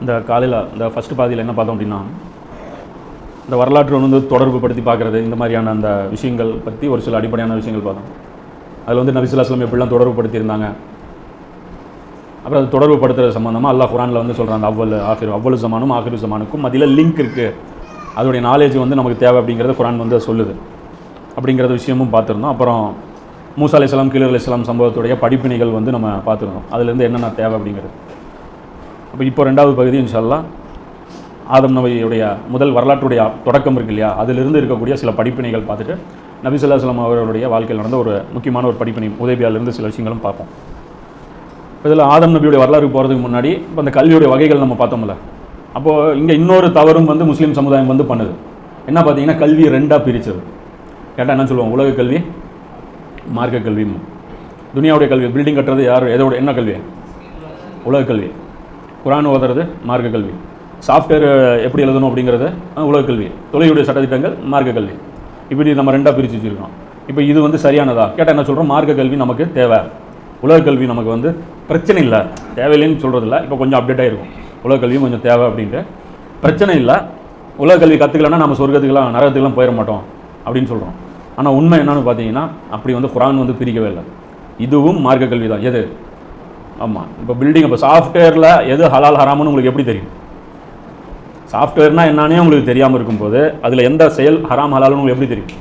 இந்த காலையில் இந்த ஃபஸ்ட்டு பாதியில் என்ன பார்த்தோம் அப்படின்னா, இந்த வரலாற்று வந்து தொடர்பு படுத்தி பார்க்குறது, இந்த மாதிரியான அந்த விஷயங்கள் பற்றி ஒரு சில அடிப்படையான விஷயங்கள் பார்த்தோம். அதில் வந்து நபி ஸல்லல்லாஹு அலைஹி வஸல்லம் எப்படிலாம் தொடர்பு படுத்தியிருந்தாங்க, அப்புறம் அது தொடர்பு படுத்துறது சம்மந்தமாக அல்லாஹ் குர்ஆனில் வந்து சொல்கிறாங்க, அவ்வளு ஜமானும் ஆகிரு ஜமானுக்கும் அதில் லிங்க் இருக்குது, அதோடைய நாலேஜ் வந்து நமக்கு தேவை அப்படிங்கிறத குர்ஆன் வந்து சொல்லுது அப்படிங்கிறத விஷயமும் பார்த்துருந்தோம். அப்புறம் மூசா அலைஹிஸ்ஸலாம் கீழர் அலைஹிஸ்ஸலாம் சம்பவத்துடைய படிப்பினைகள் வந்து நம்ம பார்த்துருந்தோம், அதுலேருந்து என்னென்ன தேவை அப்படிங்கிறது. அப்போ இப்போ ரெண்டாவது பகுதி இன்ஷா அல்லாஹ் ஆதம் நபியுடைய முதல் வரலாற்றுடைய தொடக்கம் இருக்கு இல்லையா, அதிலிருந்து இருக்கக்கூடிய சில படிப்பினைகள் பார்த்துட்டு நபி ஸல்லல்லாஹு அலைஹி வஸல்லம் அவர்களுடைய வாழ்க்கையில் நடந்த ஒரு முக்கியமான ஒரு படிப்பினை உதைபியாலிருந்து சில விஷயங்களும் பார்ப்போம். இதில் ஆதம் நபியுடைய வரலாறு போகிறதுக்கு முன்னாடி இப்போ அந்த கல்வியுடைய வகைகள் நம்ம பார்த்தோம்ல, அப்போது இங்கே இன்னொரு தவறும் வந்து முஸ்லீம் சமுதாயம் வந்து பண்ணுது. என்ன பார்த்தீங்கன்னா, கல்வி ரெண்டாக பிரித்தது. கேட்டால் என்ன சொல்லுவோம், உலக கல்வி, மார்க்க கல்வி. துனியாவுடைய கல்வி, பில்டிங் கட்டுறது யார், எதோட என்ன கல்வி, உலக கல்வி. குர்ஆன் ஓதுறது மார்க்க கல்வி. சாஃப்ட்வேர் எப்படி எழுதணும் அப்படிங்கிறது உலக கல்வி. தொழிலுடைய சட்டத்திட்டங்கள் மார்க்க கல்வி. இப்படி நம்ம ரெண்டாக பிரித்து வச்சுருக்கோம். இப்போ இது வந்து சரியானதா கேட்டால் என்ன சொல்கிறோம், மார்க்க கல்வி நமக்கு தேவை, உலக கல்வி நமக்கு வந்து பிரச்சனை இல்லை, தேவையில்லைன்னு சொல்கிறதில்ல. இப்போ கொஞ்சம் அப்டேட்டாக இருக்கும், உலக கல்வியும் கொஞ்சம் தேவை அப்படின்ட்டு. பிரச்சனை இல்லை, உலக கல்வி கற்றுக்கலன்னா நம்ம சொர்க்கத்துக்கெல்லாம் நரகத்துக்கெல்லாம் போயிட மாட்டோம் அப்படின்னு சொல்கிறோம். ஆனால் உண்மை என்னன்னு பார்த்தீங்கன்னா, அப்படி வந்து குர்ஆன் வந்து பிரிக்கவே இல்லை. இதுவும் மார்க்க கல்வி தான். எது? ஆமாம், இப்போ பில்டிங், இப்போ சாஃப்ட்வேரில் எது ஹலால் ஹராமுன்னு உங்களுக்கு எப்படி தெரியும்? சாஃப்ட்வேர்னால் என்னன்னே உங்களுக்கு தெரியாமல் இருக்கும்போது அதில் எந்த செயல் ஹராம் ஹலால்னு உங்களுக்கு எப்படி தெரியும்?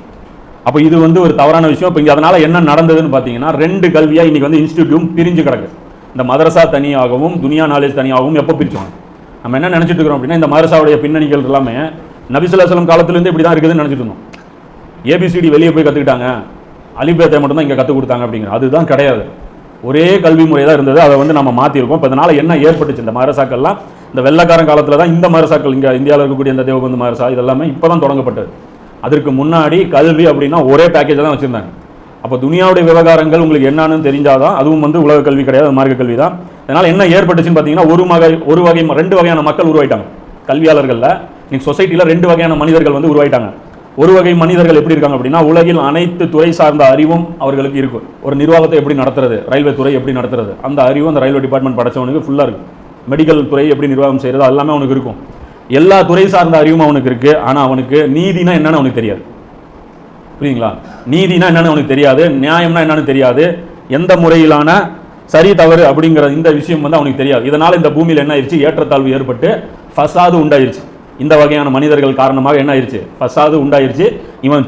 அப்போ இது வந்து ஒரு தவறான விஷயம். இப்போ இங்கே அதனால் என்ன நடந்ததுன்னு பார்த்தீங்கன்னா, ரெண்டு கல்வியாக இன்றைக்கி வந்து இன்ஸ்டிடியூட்டும் பிரிஞ்சு கிடக்கு. இந்த மதரசா தனியாகவும் துனியா நாலேஜ் தனியாகவும் எப்போ பிரிச்சோம்? நம்ம என்ன நினச்சிட்டு இருக்கிறோம் அப்படின்னா, இந்த மதரசாவுடைய பின்னணிகள் எல்லாமே நபி ஸல்லல்லாஹு அலைஹி வஸல்லம் காலத்துலேருந்து இப்படி தான் இருக்குதுன்னு நினச்சிட்டு இருந்தோம். ஏபிசிடி வெளியே போய் கற்றுக்கிட்டாங்க, அலிபேத்தை மட்டும்தான் இங்கே கற்றுக் கொடுத்தாங்க அப்படிங்கிற அதுதான் கிடையாது. ஒரே கல்வி முறை தான் இருந்தது, அதை வந்து நம்ம மாற்றிருக்கோம். இப்போ இதனால் என்ன ஏற்பட்டுச்சு, இந்த மதரசாக்கள்லாம் இந்த வெள்ளக்காரன் காலத்தில் தான் இந்த மதரசாக்கள், இங்கே இந்தியாவில் இருக்கக்கூடிய இந்த தேவபந்து மதரசா இதெல்லாமே இப்போ தான் தொடங்கப்பட்டது. அதற்கு முன்னாடி கல்வி அப்படின்னா ஒரே பேக்கேஜை தான் வச்சுருந்தாங்க. அப்போ துனியாவுடைய விவகாரங்கள் உங்களுக்கு என்னன்னு தெரிஞ்சாதான், அதுவும் வந்து உலக கல்வி கிடையாது, மார்க்க கல்வி தான். அதனால் என்ன ஏற்பட்டுச்சுன்னு பார்த்தீங்கன்னா, ஒரு வகை ரெண்டு வகையான மக்கள் உருவாயிட்டாங்க கல்வியாளர்களில். இன்னைக்கு சொசைட்டியில் ரெண்டு வகையான மனிதர்கள் வந்து உருவாயிட்டாங்க. ஒரு வகை மனிதர்கள் எப்படி இருக்காங்க அப்படின்னா, உலகில் அனைத்து துறை சார்ந்த அறிவும் அவர்களுக்கு இருக்கும். ஒரு நிர்வாகத்தை எப்படி நடத்துறது, ரயில்வே துறை எப்படி நடத்துறது, அந்த அறிவு அந்த ரயில்வே டிபார்ட்மெண்ட் படித்தவனுக்கு ஃபுல்லாக இருக்கும். மெடிக்கல் துறை எப்படி நிர்வாகம் செய்கிறது எல்லாமே அவனுக்கு இருக்கும். எல்லா துறை சார்ந்த அறிவும் அவனுக்கு இருக்குது. ஆனால் அவனுக்கு நீதினா என்னன்னு அவனுக்கு தெரியாது. புரியுங்களா? நீதினா என்னன்னு அவனுக்கு தெரியாது, நியாயம்னா என்னன்னு தெரியாது, எந்த முறையிலான சரி தவறு அப்படிங்கிற இந்த விஷயம் வந்து அவனுக்கு தெரியாது. இதனால் இந்த பூமியில் என்ன ஆயிடுச்சு, ஏற்றத்தாழ்வு ஏற்பட்டு ஃபசாது உண்டாயிருச்சு. இந்த வகையான மனிதர்கள் காரணமாக என்ன ஆயிடுச்சு, ஃபசாது உண்டாயிருச்சு. இவன்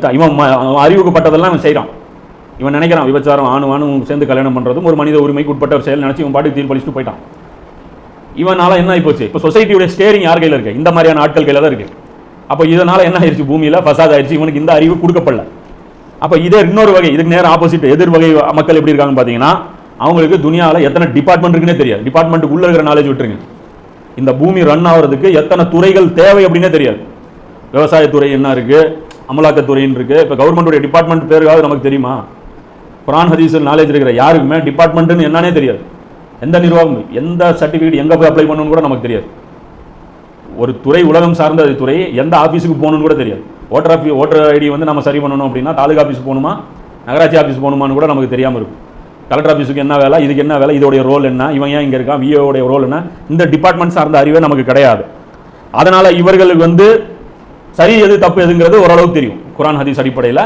அறிவுக்குப்பட்டதெல்லாம் இவன் செய்கிறான். இவன் நினைக்கிறான் விபச்சாரம், ஆணும் சேர்ந்து கல்யாணம் பண்ணுறதும் ஒரு மனித உரிமைக்கு உட்பட்ட ஒரு செயல் நினச்சி இவன் பாட்டுக்கு தீர்ப்பளிச்சுட்டு போயிட்டான். இவனால் என்ன ஆகிப்போச்சு, இப்போ சொசைட்டியுடைய ஸ்டேரிங் யார் கையில் இருக்குது, இந்த மாதிரியான ஆட்கள் கையில் தான் இருக்குது. அப்போ இதனால் என்ன ஆயிடுச்சு, பூமியில் ஃபசாத் ஆயிடுச்சு. இவனுக்கு இந்த அறிவு கொடுக்கப்படல. அப்போ இதே இன்னொரு வகை, இதுக்கு நேரம் ஆப்போசிட் எதிர் வகை மக்கள் எப்படி இருக்காங்கன்னு பார்த்தீங்கன்னா, அவங்களுக்கு துனியாவில் எத்தனை டிபார்ட்மெண்ட் இருக்குன்னே தெரியாது. டிபார்ட்மெண்ட்டுக்கு உள்ளே இருக்கிற நாலேஜ் விட்டுருங்க, இந்த பூமி ரன் ஆகிறதுக்கு எத்தனை துறைகள் தேவை அப்படின்னே தெரியாது. விவசாயத்துறை என்ன இருக்குது, அமலாக்கத்துறைன்னு இருக்குது. இப்போ கவர்மெண்ட்டுடைய டிபார்ட்மெண்ட் பேருக்காவது நமக்கு தெரியுமா? குர்ஆன் ஹதீஸ் நாலேஜ் இருக்கிற யாருக்குமே டிபார்ட்மெண்ட்டுன்னு என்னன்னே தெரியாது. எந்த நிர்வாகம், எந்த சர்டிஃபிகேட் எங்கே போய் அப்ளை பண்ணணும்னு கூட நமக்கு தெரியாது. ஒரு துறை உலகம் சார்ந்த துறை எந்த ஆஃபீஸுக்கு போகணுன்னு கூட தெரியாது. ஓட்டர் ஐடி வந்து நம்ம சரி பண்ணணும் அப்படின்னா தாலுகா ஆஃபீஸ் போகணுமா, நகராட்சி ஆஃபீஸ் போகணுமான்னு கூட நமக்கு தெரியாமல் இருக்கும். கலெக்டர் ஆஃபீஸுக்கு என்ன வேலை, இதுக்கு என்ன வேலை, இதோடைய ரோல் என்ன, இவன் ஏன் இங்கே இருக்கான், விஓடைய ரோல் என்ன, இந்த டிபார்ட்மெண்ட் சார்ந்த அறிவே நமக்கு கிடையாது. அதனால் இவர்களுக்கு வந்து சரி எது தப்பு எதுங்கிறது ஓரளவுக்கு தெரியும். குர்ஆன் ஹதீஸ் அடிப்படையில்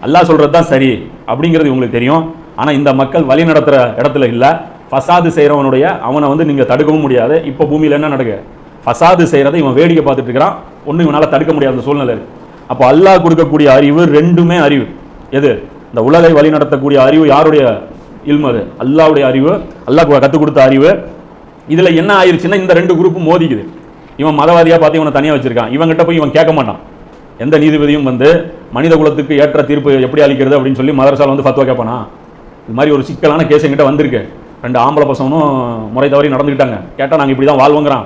அல்லாஹ் சொல்கிறது தான் சரி அப்படிங்கிறது இவங்களுக்கு தெரியும். ஆனால் இந்த மக்கள் வழி நடத்துகிற இடத்துல இல்லை. ஃபசாது செய்கிறவனுடைய அவனை வந்து நீங்கள் தடுக்கவும் முடியாது. இப்போ பூமியில் என்ன நடக்குது, ஃபசாது செய்கிறத இவன் வேடிக்கை பார்த்துட்டு இருக்கிறான். ஒன்றும் இவனால் தடுக்க முடியாத சூழ்நிலை இருக்குது. அப்போ அல்லாஹ் கொடுக்கக்கூடிய அறிவு ரெண்டுமே அறிவு. எது? இந்த உலகை வழி நடத்தக்கூடிய அறிவு யாருடைய இல்மு? அது அல்லாஹ்வுடைய அறிவு, அல்லாஹ் கற்றுக் கொடுத்த அறிவு. இதில் என்ன ஆயிடுச்சுன்னா, இந்த ரெண்டு குரூப்பும் மோதிக்குது. இவன் மதவாதியாக பார்த்து இவனை தனியாக வச்சிருக்கான். இவங்கிட்ட போய் இவன் கேட்க மாட்டான். எந்த நீதிபதியும் வந்து மனித குலத்துக்கு ஏற்ற தீர்ப்பு எப்படி அளிக்கிறது அப்படின்னு சொல்லி மதரசாவில் வந்து ஃபத்வா கேட்பானா? இது மாதிரி ஒரு சிக்கலான கேஸ் எங்கிட்ட வந்திருக்கு. ரெண்டு ஆம்பளை பசங்களும் முறை தவறி நடந்துக்கிட்டாங்க. கேட்டால் நாங்கள் இப்படி தான் வாழ்வோங்கிறான்.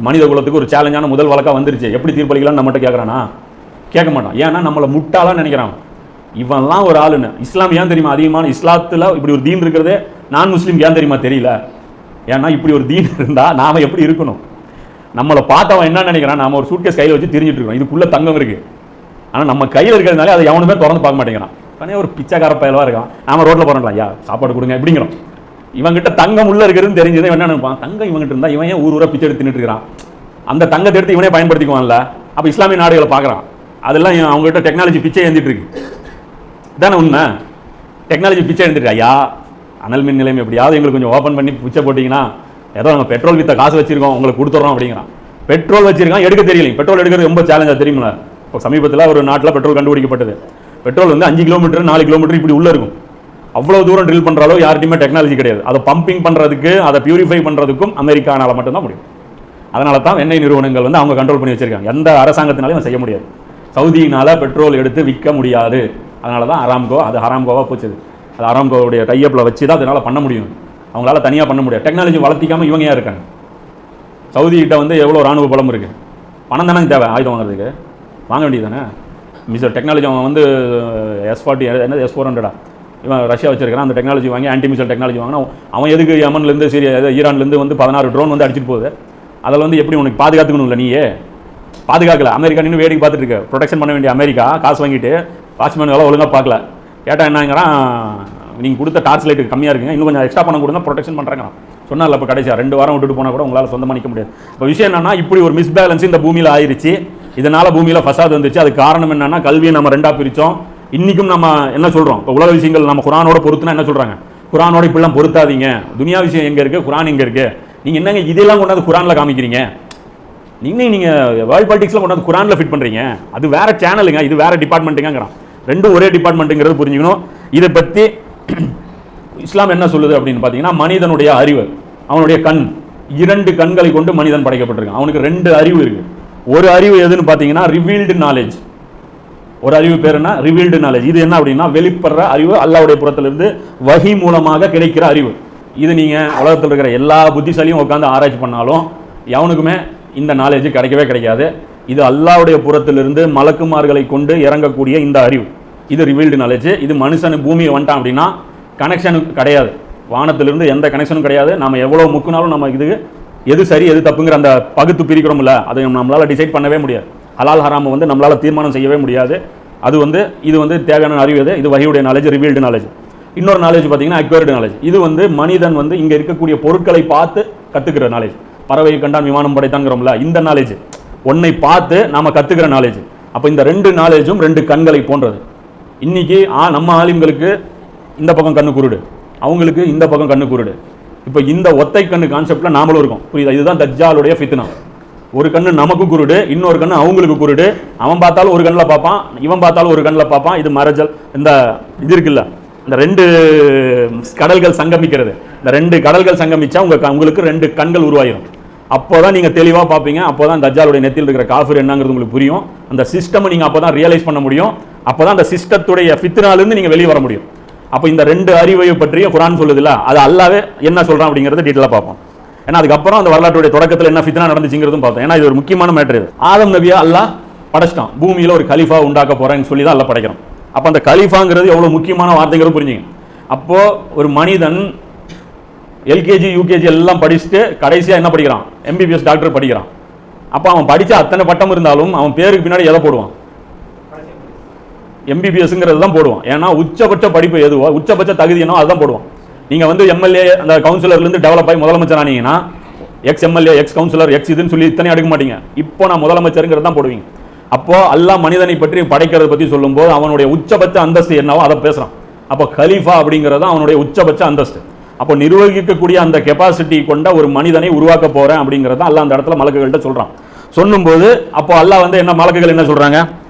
மனித குலத்துக்கு ஒரு சேலஞ்சான முதல் வழக்காக வந்துருச்சு, எப்படி தீர்ப்பளிக்கலாம்னு நம்மகிட்ட கேட்குறானா? கேட்க மாட்டான். ஏன்னா நம்மளை முட்டாளான்னு நினைக்கிறான். இவன்லாம் ஒரு ஆளுன்னு. இஸ்லாம் ஏன் தெரியுமா அதிகமான, இஸ்லாத்தில் இப்படி ஒரு தீன் இருக்கிறதே நான் முஸ்லீம் ஏன் தெரியுமா தெரியல. ஏன்னா இப்படி ஒரு தீன் இருந்தால் நாம் எப்படி இருக்கணும்? நம்மளை பார்த்தவன் என்ன நினைக்கிறான், நாம் ஒரு சூட்கேஸ் கையில் வச்சு தெரிஞ்சுட்டு இருக்கோம், இதுக்குள்ளே தங்கம் இருக்குது. ஆனால் நம்ம கையில் இருக்கிறதுனால அதை எவனுமே திறந்து பார்க்க மாட்டேங்கிறான். உடனே ஒரு பிச்சைக்கார பயலாக இருக்கான். நாம ரோட்டில் போகிறோம்ல, ஐயா சாப்பாடு கொடுங்க எப்படிங்கிறோம். இவங்கிட்ட தங்கம் உள்ள இருக்கிறதுன்னு தெரிஞ்சது என்ன நினைப்பான், தங்கம் இவங்கிட்ட இருந்தால் இவன் ஏன் ஊரூரா பிச்சை எடுத்து தின்னுட்டு இருக்கிறான், அந்த தங்கத்தை எடுத்து இவனே பயன்படுத்திக்குவான்ல. அப்போ இஸ்லாமிய நாடுகளை பார்க்குறான், அதெல்லாம் அவங்ககிட்ட டெக்னாலஜி பிச்சை எழுந்திட்டு இருக்கு. தானே உண்மை? டெக்னாலஜி பிச்சை எழுந்துட்டு, ஐயா அனல் மின் நிலையம் எப்படியாவது எங்களுக்கு கொஞ்சம் ஓப்பன் பண்ணி பிச்சை போட்டிங்கன்னா, ஏதோ நாங்கள் பெட்ரோல் வித்த காசு வச்சிருக்கோம் உங்களுக்கு கொடுத்துட்றோம் அப்படிங்கிறான். பெட்ரோல் வச்சிருக்கான், எடுக்க தெரியல. பெட்ரோல் எடுக்கிறது ரொம்ப சேலஞ்சாக தெரியுமில்ல. இப்போ சமீபத்தில் ஒரு நாட்டில் பெட்ரோல் கண்டுபிடிக்கப்பட்டது. பெட்ரோல் வந்து 5 கிலோமீட்டர் 4 கிலோமீட்டர் இப்படி உள்ள இருக்கும். அவ்வளோ தூரம் ட்ரில் பண்ணுற அளவு யார்கிட்டையுமே டெக்னாலஜி கிடையாது. அதை பம்பிங் பண்ணுறதுக்கு, அதை பியூரிஃபை பண்ணுறதுக்கும் அமெரிக்கானால மட்டும்தான் முடியும். அதனால தான் எண்ணெய் நிறுவனங்கள் வந்து அவங்க கண்ட்ரோல் பண்ணி வச்சிருக்காங்க. எந்த அரசாங்கத்தினாலையும் செய்ய முடியாது. சவுதியினால பெட்ரோல் எடுத்து விற்க முடியாது. அதனால தான் அராம்கோ, அது ஹராம்கோவாக போச்சுது. அது அராம்கோவுடைய டைப்பில் வச்சு தான் அதனால் பண்ண முடியும். அவங்களால தனியாக பண்ண முடியாது. டெக்னாலஜி வளர்த்திக்காமல் இவங்க ஏன் இருக்காங்க? சவுதிகிட்ட வந்து எவ்வளோ ராணுவ பலம் இருக்குது, பணம் தானே தேவை ஆயுதம் வாங்குறதுக்கு, வாங்க வேண்டியது தானே. மிசைல் டெக்னாலஜி அவன் வந்து S40 என்னது S400 இவன் ரஷ்யா வச்சிருக்கான். அந்த டெக்னாலஜி வாங்கி ஆன்டி மிசைல் டெக்னாலஜி வாங்கினா அவன் எதுக்கு யமன்லேருந்து சிரியா ஈரான்லேருந்து வந்து 16 ட்ரோன் வந்து அடிச்சிட்டு போகுது. அதில் வந்து எப்படி உனக்கு பாதுகாத்துக்கணும் இல்லை? நீயே பாதுகாக்கல. அமெரிக்கா நின்று வேடிக்கை பார்த்துட்டு இருக்க. ப்ரொடெக்ஷன் பண்ண வேண்டிய அமெரிக்கா காசு வாங்கிட்டு வாட்ச்மேன் எல்லாம் ஒழுங்காக பார்க்கல. கேட்டால் என்னங்கிறான், நீங்கள் கொடுத்த டார்ச் லைட்டு கம்மியாக இருக்குங்க, இன்னும் கொஞ்சம் எக்ஸ்ட்ரா பணம் கொடுத்தா ப்ரொடெக்ஷன் பண்ணுறாங்க. சொன்னால் இப்போ கடைசியாக 2 வாரம் விட்டுட்டு போனால் கூட உங்களால் சொந்தமாக நிற்க முடியாது. இப்போ விஷயம் என்னன்னா, இப்படி ஒரு மிஸ்பேலன்ஸ் இந்த பூமியில் ஆயிடுச்சு. இதனால் பூமியில் ஃபசாத் வந்துச்சு. அதுக்கு காரணம் என்னன்னா, கல்வியை நம்ம 2ஆக பிரித்தோம். இன்றைக்கும் நம்ம என்ன சொல்கிறோம், இப்போ உலக விஷயங்கள் நம்ம குரானோட பொறுத்துனா என்ன சொல்கிறாங்க, குரானோட இப்படிலாம் பொருத்தாதீங்க, துனியா விஷயம் எங்கே இருக்குது, குரான் எங்கே இருக்குது, நீங்கள் என்னங்க இதெல்லாம் கொண்டாந்து குரானில் காமிக்கிறீங்க, நீங்கள் வேர்ல்ட் பாலிடிக்ஸில் கொண்டாந்து குரானில் ஃபிட் பண்ணுறீங்க, அது வேறு சேனலுங்க, இது வேறு டிபார்ட்மெண்ட்டுங்கிறான். ரெண்டும் ஒரே டிபார்ட்மெண்ட்டுங்கிறது புரிஞ்சுக்கணும். இதை பற்றி இஸ்லாம் என்ன சொல்லுது அப்படின்னு பார்த்தீங்கன்னா, மனிதனுடைய அறிவு, அவனுடைய கண், 2 கண்களை கொண்டு மனிதன் படைக்கப்பட்டிருக்கான். அவனுக்கு 2 அறிவு இருக்குது. ஒரு அறிவு எதுன்னு பார்த்தீங்கன்னா ரிவீல்டு நாலேஜ். ஒரு அறிவு பேர் என்ன? Revealed knowledge. இது என்ன அப்படின்னா வெளிப்படுற அறிவு, அல்லாஹ்வுடைய புறத்திலிருந்து வஹி மூலமாக கிடைக்கிற அறிவு. இது நீங்கள் உலகத்தில் இருக்கிற எல்லா புத்திசாலியும் உட்காந்து ஆராய்ச்சி பண்ணாலும் எவனுக்குமே இந்த நாலேஜ் கிடைக்கவே கிடைக்காது. இது அல்லாஹ்வுடைய புறத்திலிருந்து மலக்குமார்களை கொண்டு இறங்கக்கூடிய இந்த அறிவு, இது ரிவீல்டு நாலேஜ். இது மனுஷன் பூமியை வந்துட்டான் அப்படின்னா கனெக்ஷனுக்கு கிடையாது, வானத்திலிருந்து எந்த கனெக்ஷனும் கிடையாது. நம்ம எவ்வளோ முக்குனாலும் நம்ம இது எது சரி எது தப்புங்கிற அந்த பகுத்து பிரிக்கிறோம்ல, அதை நம்மளால் டிசைட் பண்ணவே முடியாது. ஹலால் ஹராம் வந்து நம்மளால் தீர்மானம் செய்யவே முடியாது. அது வந்து இது வந்து தேவையான அறிவு எது? இது வஹியுடைய நாலேஜ், ரிவீல்டு நாலேஜ். இன்னொரு நாலேஜ் பார்த்தீங்கன்னா அக்வயர்டு நாலேஜ். இது வந்து மனிதன் வந்து இங்கே இருக்கக்கூடிய பொருட்களை பார்த்து கற்றுக்கிற நாலேஜ். பறவை கண்டான் விமானம் படைத்தாங்கிறோம்ல, இந்த நாலேஜ் ஒன்னை பார்த்து நாம் கற்றுக்கிற நாலேஜ். அப்போ இந்த 2 நாலேஜும் 2 கண்களை போன்றது. இன்னைக்கு நம்ம ஆலிம்களுக்கு இந்த பக்கம் கண்ணு குருடு, அவங்களுக்கு இந்த பக்கம் கண்ணு குருடு. இப்போ இந்த ஒத்தை கண்ணு கான்செப்டில் நாமளும் இருக்கோம், புரியுதா? இதுதான் தஜ்ஜாலுடைய ஃபித்னா. ஒரு கண்ணு நமக்கு குருடு, இன்னொரு கண்ணு அவங்களுக்கு குருடு. அவன் பார்த்தாலும் ஒரு கண்ணில் பார்ப்பான், இவன் பார்த்தாலும் ஒரு கண்ணில் பார்ப்பான். இது மரஜல், இந்த இது இருக்குல்ல, இந்த 2 கடல்கள் சங்கமிக்கிறது. இந்த 2 கடல்கள் சங்கமிச்சா உங்களுக்கு 2 கண்கள் உருவாயிரும். அப்போ தான் நீங்கள் தெளிவாக பார்ப்பீங்க. அப்போ தான் தஜ்ஜாலுடைய நெத்தியில் இருக்கிற காஃபிர் என்னங்கிறது உங்களுக்கு புரியும். அந்த சிஸ்டமை நீங்கள் அப்போ தான் ரியலைஸ் பண்ண முடியும். அப்போ தான் அந்த சிஸ்டத்துடைய ஃபித்னாலிருந்து நீங்கள் வெளியே வர முடியும். அப்போ இந்த 2 அறிவையை பற்றிய குரான் சொல்லுதுல்ல, அது அல்லாவே என்ன சொல்கிறான் அப்படிங்கிறத டீட்டெயிலாக பார்ப்போம். ஏன்னா அதுக்கப்புறம் அந்த வரலாற்றுடைய தொடக்கத்தில் என்ன ஃபித்னா நடந்துச்சுங்கிறதும் பார்த்தோம். ஏன்னா இது ஒரு முக்கியமான மேட்டர். இது ஆதம் நபியா அல்லாஹ் படைச்சிட்டான், பூமியில் ஒரு கலீஃபா உண்டாக்க போகிறேன்னு சொல்லி தான் அல்லாஹ் படைக்கிறான். அப்போ அந்த கலீஃபாங்கிறது எவ்வளோ முக்கியமான வார்த்தைங்கிறது புரிஞ்சுங்க. அப்போது ஒரு மனிதன் எல்கேஜி யூகேஜி எல்லாம் படிச்சுட்டு கடைசியாக என்ன படிக்கிறான்? MBBS டாக்டர் படிக்கிறான். அப்போ அவன் படித்த அத்தனை பட்டம் இருந்தாலும் அவன் பேருக்கு பின்னாடி எதை போடுவான்? MBBSங்கிறது தான் போடுவான். ஏன்னா உச்சபட்ச படிப்பு எதுவோ, உச்சபட்ச தகுதி என்னோ அதுதான் போடுவான். நீங்கள் வந்து எம்எல்ஏ அந்த கவுன்சிலர்லேருந்து டெவலப் ஆகி முதலமைச்சர் ஆனீங்கன்னா எக்ஸ் எம்எல்ஏ, எக்ஸ் கவுன்சிலர், எக்ஸ் இதுன்னு சொல்லி இத்தனை எடுக்க மாட்டீங்க. இப்போ நான் முதலமைச்சருங்கிறது தான் போடுவீங்க. அப்போ அல்லாஹ் மனிதனை பற்றி படைக்கிறத பற்றி சொல்லும்போது அவனுடைய உச்சபட்ச அந்தஸ்து என்னவோ அதை பேசுகிறான். அப்போ கலீஃபா அப்படிங்கிறது அவனுடைய உச்சபட்ச அந்தஸ்து. அப்போ நிர்வகிக்கக்கூடிய அந்த கெப்பாசிட்டி கொண்ட ஒரு மனிதனை உருவாக்க போகிறேன் அப்படிங்கிறத அல்லாஹ் அந்த இடத்துல மலக்குகள்கிட்ட சொல்கிறான். சொல்லும்போது அப்போ அல்லாஹ் வந்து என்ன, மலக்குகள் என்ன சொல்கிறாங்க,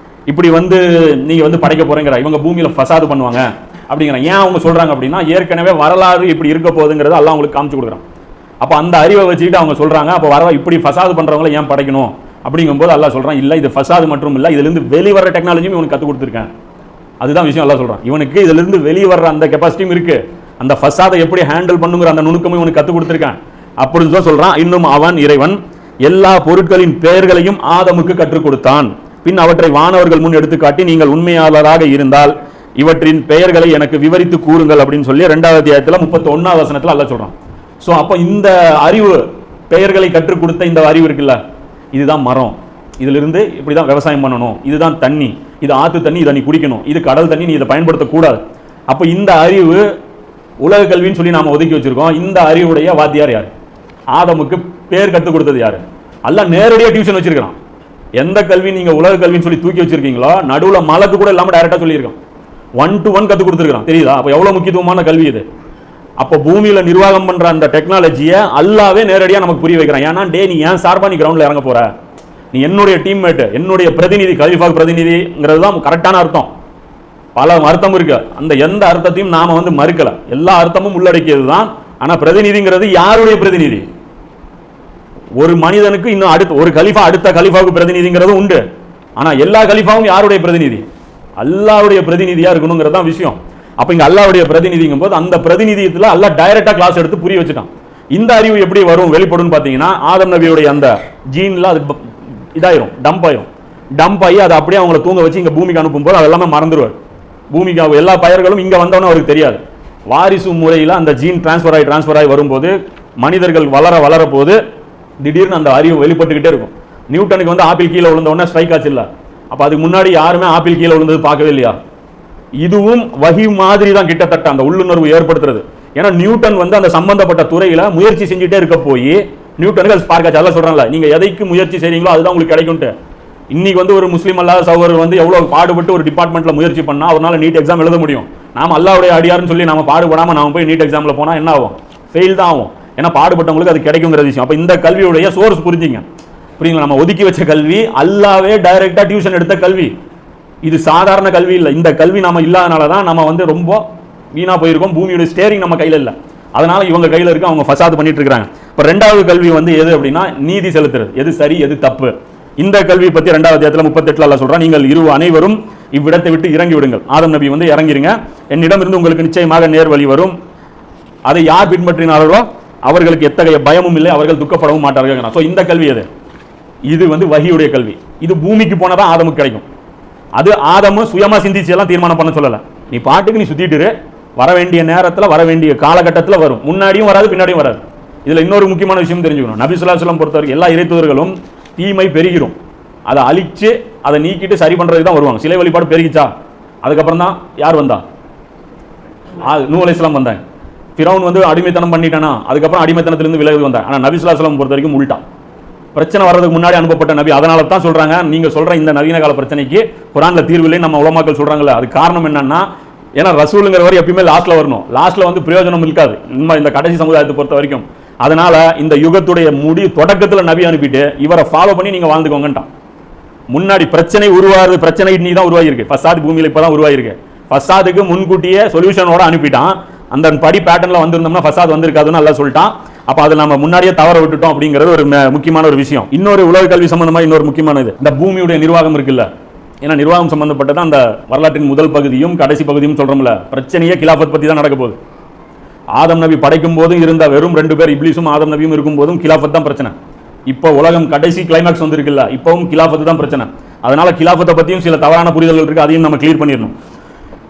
இப்படி வந்து நீங்கள் வந்து படைக்க போகிறேங்கிற, இவங்க பூமியில் ஃபசாது பண்ணுவாங்க அப்படிங்கிற. ஏன் அவங்க சொல்கிறாங்க அப்படின்னா, ஏற்கனவே வரலாறு இப்படி இருக்க போகுதுங்கிறது அல்லாஹ் அவங்களுக்கு காமிச்சு கொடுக்குறான். அப்போ அந்த அறிவை வச்சுக்கிட்டு அவங்க சொல்கிறாங்க, அப்போ இப்படி ஃபசாது பண்ணுறவங்கள ஏன் படைக்கணும் அப்படிங்கும்போது அல்லாஹ் சொல்கிறான், இல்லை இது ஃபசாது மற்றும் இல்லை, இதுலேருந்து வெளிவர டெக்னாலஜியும் இவனுக்கு கற்றுக் கொடுத்துருக்கேன். அதுதான் விஷயம். அல்லாஹ் சொல்கிறான், இவனுக்கு இதிலிருந்து வெளிவர அந்த கெப்பாசிட்டியும் இருக்குது, அந்த ஃபசாதை எப்படி ஹேண்டில் பண்ணுங்கிற அந்த நுணுக்கமும் இவனுக்கு கற்றுக் கொடுத்துருக்கான் அப்படின்னு தான் சொல்கிறான். இன்னும் அவன் இறைவன் எல்லா பொருட்களின் பெயர்களையும் ஆதமுக்கு கற்றுக் கொடுத்தான். பின் அவற்றை வானவர்கள் முன் எடுத்துக்காட்டி, நீங்கள் உண்மையாளராக இருந்தால் இவற்றின் பெயர்களை எனக்கு விவரித்து கூறுங்கள் அப்படின்னு சொல்லி 2வது அத்தியாயத்தில் 31வது வசனத்தில் அல்லாஹ் சொல்றான். ஸோ அப்போ இந்த அறிவு, பெயர்களை கற்றுக் கொடுத்த இந்த அறிவு இருக்குல்ல, இதுதான் மரம், இதிலிருந்து இப்படி தான் விவசாயம் பண்ணணும், இதுதான் தண்ணி, இது ஆற்று தண்ணி, இதை நீ குடிக்கணும், இது கடல் தண்ணி, நீ இதை பயன்படுத்தக்கூடாது. அப்போ இந்த அறிவு உலக கல்வின்னு சொல்லி நாம் ஒதுக்கி வச்சிருக்கோம். இந்த அறிவுடைய வாத்தியார் யார்? ஆதமுக்கு பேர் கற்றுக் கொடுத்தது யார்? அல்லாஹ் நேரடியாக டியூஷன் வச்சிருக்கான். எந்த கல்வி நீங்க உலக கல்வின்னு சொல்லி தூக்கி வச்சிருக்கீங்களோ நடுவுல மலக்கு கூட இல்லாம டைரக்டா சொல்லியிருக்கான். 1-to-1 கத்து கொடுத்துருக்கான். தெரியுதா? அப்ப எவ்வளவு முக்கியத்துவமான கல்வி இது. அப்போ பூமியில நிர்வாகம் பண்ற அந்த டெக்னாலஜியை அல்லாவே நேரடியா நமக்கு புரிய வைக்கிறான். ஏன்னா டே நீ ஏன் சார்பா நீ கிரவுண்ட்ல இறங்க போற, நீ என்னுடைய டீம்மேட், என்னுடைய பிரதிநிதி, கலீஃபா பிரதிநிதிங்கிறது தான் கரெக்டான அர்த்தம். பல அர்த்தம் இருக்கு. அந்த எந்த அர்த்தத்தையும் நாம மறுக்கல, எல்லா அர்த்தமும் உள்ளடக்கியது தான். ஆனா பிரதிநிதிங்கிறது யாருடைய பிரதிநிதி? ஒரு மனிதனுக்கு இன்னும் அடுத்த ஒரு கலீஃபா அடுத்த கலீஃபாவுக்கு பிரதிநிதிங்கிறது உண்டு. ஆனா எல்லா கலீஃபாவும் யாருடைய பிரதிநிதி? அல்லாஹ்வுடைய பிரதிநிதியா இருக்கணுங்கிறது தான் விஷயம். அப்ப இங்க அல்லாஹ்வுடைய பிரதிநிதிங்கும் போது அந்த பிரதிநிதியத்துல அல்லாஹ் டைரக்டா கிளாஸ் எடுத்து புரிய வச்சுட்டான். இந்த அறிவு எப்படி வரும் வெளிப்படும் பாத்தீங்கன்னா, ஆதம் நபியுடைய அந்த ஜீன்ல அது இதாயிரும், டம்ப் ஆகி அதை அப்படியே அவங்களை தூங்க வச்சு இங்க பூமிக்கு அனுப்பும்போது அதெல்லாமே மறந்துடுவார். பூமிக்கு எல்லா பயிர்களும் இங்க வந்தவன அவருக்கு தெரியாது. வாரிசு முறையில் அந்த ஜீன் டிரான்ஸ்ஃபர் ஆகி வரும்போது மனிதர்கள் வளர போது திடீர்னு அந்த அறிவு வெளிப்பட்டுக்கிட்டே இருக்கும். நியூட்டனுக்கு ஆப்பிள் கீழே விழுந்த உடனே ஸ்ட்ரைக் ஆச்சு இல்ல, அப்ப அதுக்கு முன்னாடி யாருமே ஆப்பிள் கீழே விழுந்தது பார்க்கவே இல்லையா? இதுவும் வஹி மாதிரி தான் கிட்டத்தட்ட அந்த உள்ளுணர்வு ஏற்படுத்துறது. ஏன்னா நியூட்டன் அந்த சம்பந்தப்பட்ட துறையில முயற்சி செஞ்சுட்டே இருக்க போய் நியூட்டனுக்கு அது ஸ்பார்க் ஆச்சு. அதெல்லாம் சொல்றாங்கல்ல, நீங்க எதைக்கு முயற்சி செய்றீங்களோ அதுதான் உங்களுக்கு கிடைக்கும்ட்டு. இன்னைக்கு ஒரு முஸ்லீம் அல்லாத சகோதரர் எவ்வளவு பாடுபட்டு ஒரு டிபார்ட்மெண்ட்ல முயற்சி பண்ணா அவரால் நீட் எக்ஸாம் எழுத முடியும். நாம அல்லாஹ்வுடைய அடியார்னு சொல்லி நாம பாடுபடாம நாம போய் நீட் எக்ஸாம்ல போனா என்ன ஆகும்? ஃபெயில் தான் ஆகும். ஏன்னா பாடுபட்டவங்களுக்கு அது கிடைக்குங்கிற விஷயம். அப்ப இந்த கல்வியுடைய சோர்ஸ் புரிஞ்சுங்க, புரியுங்களா? நம்ம ஒதுக்கி வச்ச கல்வி அல்லாவே டைரக்டா டியூஷன் எடுத்த கல்வி. இது சாதாரண கல்வி இல்லை. இந்த கல்வி நாம இல்லாதனால தான் நம்ம ரொம்ப வீணா போயிருக்கோம். பூமியோட ஸ்டேரிங் நம்ம கையில இல்லை, அதனால இவங்க கையில இருக்கு, அவங்க ஃபசாத் பண்ணிட்டு இருக்காங்க. இப்ப ரெண்டாவது கல்வி எது அப்படின்னா நீதி செலுத்துறது, எது சரி எது தப்பு. இந்த கல்வி பத்தி 2வது அத்தியாயத்துல 38 அல்லாஹ் சொல்றான், நீங்கள் அனைவரும் இவ்விடத்தை விட்டு இறங்கி விடுங்கள். ஆதம் நபி இறங்கிருங்க, என்னிடம் இருந்து உங்களுக்கு நிச்சயமாக நேர்வழி வரும். அதை யார் பின்பற்றினார்களோ அவர்களுக்கு எத்தகைய பயமும் இல்லை, அவர்கள் துக்கப்படவும் மாட்டார்கள். சோ இந்த கல்வி எது? இது வஹியுடைய கல்வி. இது பூமிக்கு போனதான் ஆதமுக்கு கிடைக்கும். அது ஆதமு சுயமா சிந்திச்சு எல்லாம் தீர்மானம் பண்ண சொல்லல. நீ பாட்டுக்கு நீ சுத்திட்டு வர வேண்டிய நேரத்தில் வர வேண்டிய காலகட்டத்தில் வரும், முன்னாடியும் வராது பின்னாடியும் வராது. இதுல இன்னொரு முக்கியமான விஷயம் தெரிஞ்சுக்கணும். நபி ஸல்லல்லாஹு அலைஹி வஸல்லம் பொறுத்தவரைக்கும் எல்லா இறைத்தூதர்களும் தீமை பெருகிரும், அதை அழிச்சு அதை நீக்கிட்டு சரி பண்றதுக்கு தான் வருவாங்க. சிலை வழிபாடு பெருகிச்சா அதுக்கப்புறம் தான் யார் வந்தா? நூஹ் அலைஹிஸ்ஸலாம் வந்தாங்க. ஃபிரௌன் அடிமைத்தனம் பண்ணிட்டானா அதுக்கப்புறம் அடிமைத்தனத்திலிருந்து விலகி வந்தாங்க. ஆனா நபி ஸல்லல்லாஹு அலைஹி வஸல்லம் பொறுத்த வரைக்கும் உல்டா, பிரச்சனை வர்றதுக்கு முன்னாடி அனுப்பப்பட்ட நபி. அதனால தான் சொல்றாங்க, நீங்க சொல்ற இந்த நவீன கால பிரச்சனைக்கு குர்ஆன்ல தீர்வு இல்லை நம்ம உலமாக்கள் சொல்றாங்கல்ல, அது காரணம் என்னன்னா, ஏன்னா ரசூலுங்கிறவர் எப்பயுமே லாஸ்ட்ல வரணும், லாஸ்ட்ல பிரயோஜனம் இருக்காது இந்த கடைசி சமுதாயத்தை பொறுத்த வரைக்கும். அதனால இந்த யுகத்துடைய தொடக்கத்துல நபி அனுப்பிட்டு இவரை ஃபாலோ பண்ணி நீங்க வாழ்ந்துக்கோங்கன்ட்டான். முன்னாடி பிரச்சனை உருவாது, பிரச்சனை இன்னைக்கு தான் உருவாகிருக்கு. ஃபசாத் பூமியில இப்பதான் உருவாகிருக்கு. ஃபசாதுக்கு முன்கூட்டியே சொல்யூஷனோட அனுப்பிட்டான். அந்த படி பேட்டர்ன்ல வந்திருந்தோம்னா ஃபசாத் வந்திருக்காதுன்னு அல்லாஹ் சொல்லிட்டான். அப்ப அதை நம்ம முன்னாடியே தவற விட்டுட்டோம் அப்படிங்கிறது ஒரு முக்கியமான ஒரு விஷயம். இன்னொரு உலக கல்வி சம்பந்தமா இன்னொரு முக்கியமான இது இந்த பூமியுடைய நிர்வாகம் இருக்குல்ல. ஏன்னா நிர்வாகம் சம்பந்தப்பட்டது அந்த வரலாற்றின் முதல் பகுதியும் கடைசி பகுதியும் சொல்றோம்ல, பிரச்சனையே கிலாஃபத் பத்தி தான் நடக்க போகுது. ஆதம் நபி படைக்கும் போதும் இருந்த வெறும் 2 பேர் இப்லீஸும் ஆதம் நபியும் இருக்கும் போதும் கிலாஃபத் தான் பிரச்சனை. இப்போ உலகம் கடைசி கிளைமாக்ஸ் இருக்குல்ல, இப்பவும் கிலாஃபத் தான் பிரச்சனை. அதனால கிலாஃபத்தை பத்தியும் சில தவறான புரிதல்கள் இருக்கு, அதையும் நம்ம கிளியர் பண்ணிடணும்.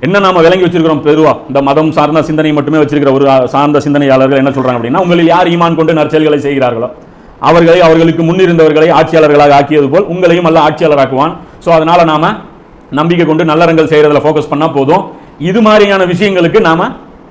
என்ன நாம விளங்கி வச்சிருக்கிறோம், பொதுவா இந்த மதம் சார்ந்த சிந்தனை மட்டுமே வச்சிருக்கிற ஒரு சார்ந்த சிந்தனையாளர்கள் என்ன சொல்றாங்க அப்படின்னா, உங்களில் யார் ஈமான் கொண்டு நற்செயல்களை செய்கிறார்களோ அவர்களை அவர்களுக்கு முன்னிருந்தவர்களை ஆட்சியாளர்களாக ஆக்கியது போல் உங்களையும் அல்ல ஆட்சியாளராக்குவான். ஸோ அதனால நாம நம்பிக்கை கொண்டு நல்லறங்கள் செய்யறதுல ஃபோக்கஸ் பண்ணா போதும். இது மாதிரியான விஷயங்களுக்கு நாம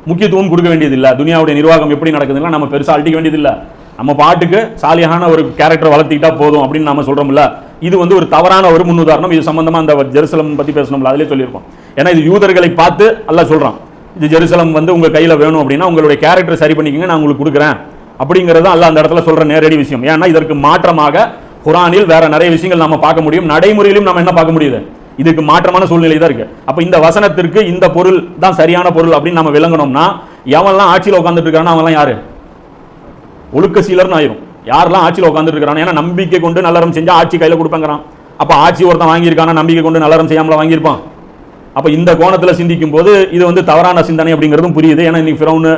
முக்கியத்துவம் கொடுக்க வேண்டியதில்லை. துனியாவுடைய நிர்வாகம் எப்படி நடக்குதுன்னா நம்ம பெருசாக அழிக்க வேண்டியதில்லை. நம்ம பாட்டுக்கு சாலியான ஒரு கேரக்டர் வளர்த்திக்கிட்டா போதும் அப்படின்னு நாம சொல்றோம்ல. இது ஒரு தவறான ஒரு முன்னுதாரணம். இது சம்பந்தமா அந்த ஜெருசலம் பத்தி பேசணும்ல, அதிலே சொல்லியிருப்போம். ஏன்னா இது யூதர்களை பார்த்து அல்லாஹ் சொல்றான், இது ஜெருசலம் உங்க கையில வேணும் அப்படின்னா உங்களுடைய கேரக்டர் சரி பண்ணிக்கங்க, நான் உங்களுக்கு கொடுக்குறேன் அப்படிங்கறது அல்லாஹ் அந்த இடத்துல சொல்ற நேரடி விஷயம். ஏன்னா இதற்கு மாற்றமாக குர்ஆனில் வேற நிறைய விஷயங்கள் நாம பார்க்க முடியும், நடைமுறையிலும் நம்ம என்ன பார்க்க முடியுது, இதுக்கு மாற்றமான சூழ்நிலை தான் இருக்கு. அப்ப இந்த வசனத்திற்கு இந்த பொருள் தான் சரியான பொருள் அப்படின்னு நம்ம விளங்கணும்னா, எவன்லாம் ஆட்சியில் உட்கார்ந்துட்டு இருக்கானோ அவன்லாம் யாரு? ஒழுக்க சீலர்னு ஆயிரும். யாரெல்லாம் ஆட்சியில் உட்கார்ந்துட்டு இருக்கானோ, ஏன்னா நம்பிக்கை கொண்டு நல்லறம் செஞ்சா ஆட்சி கையில கொடுப்பாங்கிறான். அப்ப ஆட்சி ஒருத்தன் வாங்கியிருக்கானா, நம்பிக்கை கொண்டு நல்லறம் செய்யாமல வாங்கியிருப்பான். அப்ப இந்த கோணத்துல சிந்திக்கும் போது இது தவறான சிந்தனை அப்படிங்கிறதும் புரியுது. ஏன்னா இன்னைக்கு ஃபிரௌன்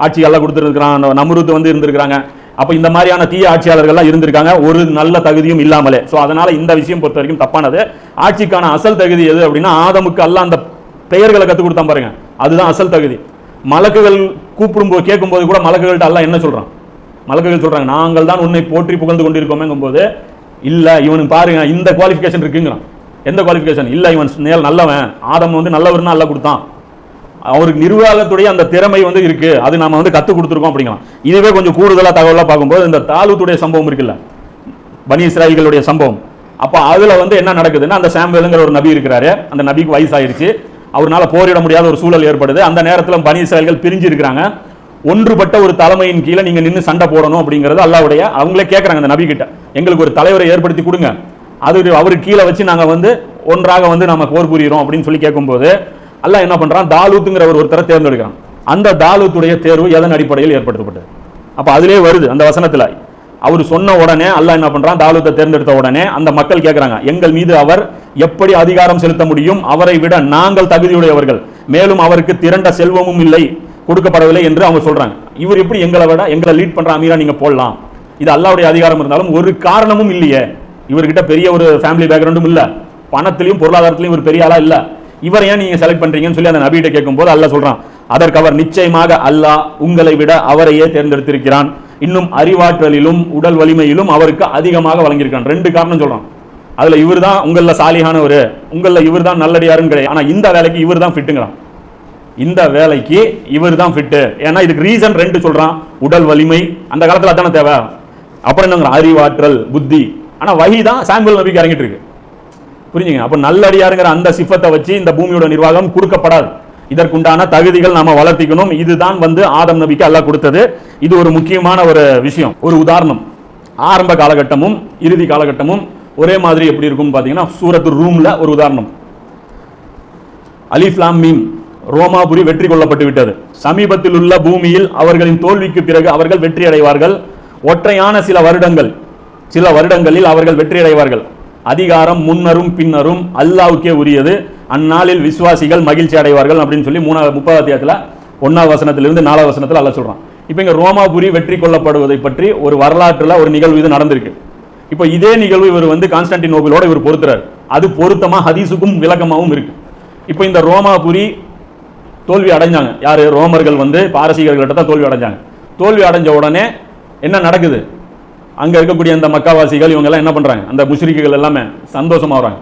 ஆட்சி எல்லாம் கொடுத்துருக்கான், நம்ரூத் இருந்திருக்காங்க. அப்ப இந்த மாதிரியான தீய ஆட்சியாளர்கள்லாம் இருந்திருக்காங்க, ஒரு நல்ல தகுதியும் இல்லாமலே. சோ அதனால இந்த விஷயம் பொறுத்த வரைக்கும் தப்பானது. ஆட்சிக்கான அசல் தகுதி எது அப்படின்னா, ஆதமுக்கு அல்லாஹ் அந்த பெயர்களை கற்றுக் கொடுத்தான் பாருங்க, அதுதான் அசல் தகுதி. மலக்குகள் கூப்பிடும்போது கேட்கும்போது கூட மலக்குகள்கிட்ட அல்லாஹ் என்ன சொல்றான்? மலக்குகள் சொல்றாங்க, நாங்கள் தான் உன்னை போற்றி புகழ்ந்து கொண்டிருக்கோமேங்கும் போது, இல்ல இவனுக்கு பாருங்க இந்த குவாலிஃபிகேஷன் இருக்குங்கிறான். எந்த குவாலிஃபிகேஷன்? இல்ல இவன் நல்லவன், ஆதம் நல்லவர்னு அல்லாஹ் கொடுத்தான், அவருக்கு நிர்வாகத்துடைய அந்த திறமை இருக்கு, அது நாம கத்து கொடுத்துருக்கோம் அப்படிங்கலாம். இதுவே கொஞ்சம் கூடுதலா தகவலா பார்க்கும்போது இந்த தாலூத்துடைய சம்பவம் இருக்குல்ல, பனி இஸ்ராயீலுடைய சம்பவம். அப்போ அதுல வந்து என்ன நடக்குதுன்னா, அந்த சாமுவேலுங்கிற ஒரு நபி இருக்கிறாரு, அந்த நபிக்கு வயசாயிருச்சு, அவரால் போரிட முடியாத ஒரு சூழல் ஏற்படுது. அந்த நேரத்தில் பனி இஸ்ராயீல்கள் பிரிஞ்சு இருக்கிறாங்க. ஒன்றுபட்ட ஒரு தலைமையின் கீழே நீங்க நின்று சண்டை போடணும் அப்படிங்கிறது அல்லாஹ்வுடைய, அவங்களே கேட்கறாங்க அந்த நபி கிட்ட, எங்களுக்கு ஒரு தலைவரை ஏற்படுத்தி கொடுங்க, அது அவருக்கு கீழே வச்சு நாங்க வந்து ஒன்றாக வந்து நம்ம போர் புரிகிறோம் அப்படின்னு சொல்லி கேட்கும்போது அல்லாஹ் என்ன பண்றான், தாலூத்துங்கிற ஒருத்தரை தேர்ந்தெடுக்கிறான். அந்த தாலூத்துடைய தேர்வு எதன் அடிப்படையில் ஏற்படுத்தப்பட்டது? அப்ப அதிலே வருது அந்த வசனத்துல, அவர் சொன்ன உடனே அல்லாஹ் என்ன பண்றான், தாலூத்தை தேர்ந்தெடுத்த உடனே அந்த மக்கள் கேட்கறாங்க, எங்கள் மீது அவர் எப்படி அதிகாரம் செலுத்த முடியும், அவரை விட நாங்கள் தகுதியுடையவர்கள், மேலும் அவருக்கு திரண்ட செல்வமும் இல்லை, கொடுக்கப்படவில்லை என்று அவங்க சொல்றாங்க. இவர் எப்படி எங்களை விட எங்களை லீட் பண்ற அமீரா நீங்க போடலாம்? இது அல்லாஹ்வுடைய அதிகாரம் இருந்தாலும் ஒரு காரணமும் இல்லையே, இவர்கிட்ட பெரிய ஒரு ஃபேமிலி பேக்ரவுண்டும் இல்ல, பணத்திலையும் பொருளாதாரத்திலையும் ஒரு பெரிய ஆளா இல்ல, இவரை ஏன் நீங்க செலக்ட் பண்றீங்கன்னு சொல்லி அந்த நபிகிட்ட கேட்கும்போது அல்லாஹ் சொல்றான், அதற்கு அவர் நிச்சயமாக அல்லாஹ் உங்களை விட அவரையே தேர்ந்தெடுத்திருக்கிறான், இன்னும் அறிவாற்றலிலும் உடல் வலிமையிலும் அவருக்கு அதிகமாக வழங்கியிருக்கான். ரெண்டு காரணம் சொல்றான். அதுல இவர் தான் உங்கள சாலிஹானவர், உங்கள இவர் தான் நல்லடியாருன்னு கிடையாது, ஆனா இந்த வேலைக்கு இவர் தான் ஃபிட்டுங்கிறான். இந்த வேலைக்கு இவர் தான் ஃபிட்டு. ஏன்னா இதுக்கு ரீசன் ரெண்டு சொல்றான், உடல் வலிமை, அந்த காலத்துல அதான தேவை, அப்புறம் என்ன அறிவாற்றல் புத்தி. ஆனா வஹி தான் சாமுவேல் நபிக்கு இறங்கிட்டு இருக்கு, புரிஞ்சுங்க. அப்ப நல்லடியாருங்கிற அந்த சிஃபத்தை வச்சு இந்த பூமியோட நிர்வாகம் கொடுக்கப்படாது, இதற்குண்டான தகுதிகள் நாம வளர்த்திக்கணும். இதுதான் வந்து ஆதம் நபிக்கு அல்லாஹ் கொடுத்தது. இது ஒரு முக்கியமான ஒரு விஷயம். ஒரு உதாரணம், ஆரம்ப காலகட்டமும் இறுதி காலகட்டமும் ஒரே மாதிரி எப்படி இருக்கும் பாத்தீங்கன்னா, சூரத்து ரூம்ல ஒரு உதாரணம், அலிஃப் லாம் மீம், ரோமாபுரி வெற்றி கொள்ளப்பட்டு விட்டது, சமீபத்தில் உள்ள பூமியில் அவர்களின் தோல்விக்கு பிறகு அவர்கள் வெற்றி அடைவார்கள், ஒற்றையான சில வருடங்களில் அவர்கள் வெற்றி அடைவார்கள், அதிகாரம் முன்னரும் பின்னரும் அல்லாஹ்வுக்கே உரியது, அந்நாளில் விசுவாசிகள் மகிழ்ச்சி அடைவார்கள் அப்படின்னு சொல்லி 30 அத்தியாயத்தில் 1வது வசனத்திலிருந்து 4வது வசனத்தில் அல்லாஹ் சொல்றான். இப்போ இங்க ரோமாபுரி வெற்றி கொள்ளப்படுவதை பற்றி ஒரு வரலாற்றுல ஒரு நிகழ்வு இது நடந்திருக்கு. இப்போ இதே நிகழ்வு இவர் வந்து கான்ஸ்டான்டினோபிளோட இவர் பொருத்துறாரு, அது பொருத்தமா ஹதீஸுக்கும் விளக்கமாகவும் இருக்கு. இப்போ இந்த ரோமாபுரி தோல்வி அடைஞ்சாங்க, யாரு? ரோமர்கள் வந்து பாரசீகர்கள்ட்ட தான் தோல்வி அடைஞ்சாங்க. தோல்வி அடைஞ்ச உடனே என்ன நடக்குது, அங்க இருக்கக்கூடிய அந்த மக்காவாசிகள் இவங்க எல்லாம் என்ன பண்றாங்க, அந்த முஷ்ரிக்குகள் எல்லாமே சந்தோஷமாகறாங்க.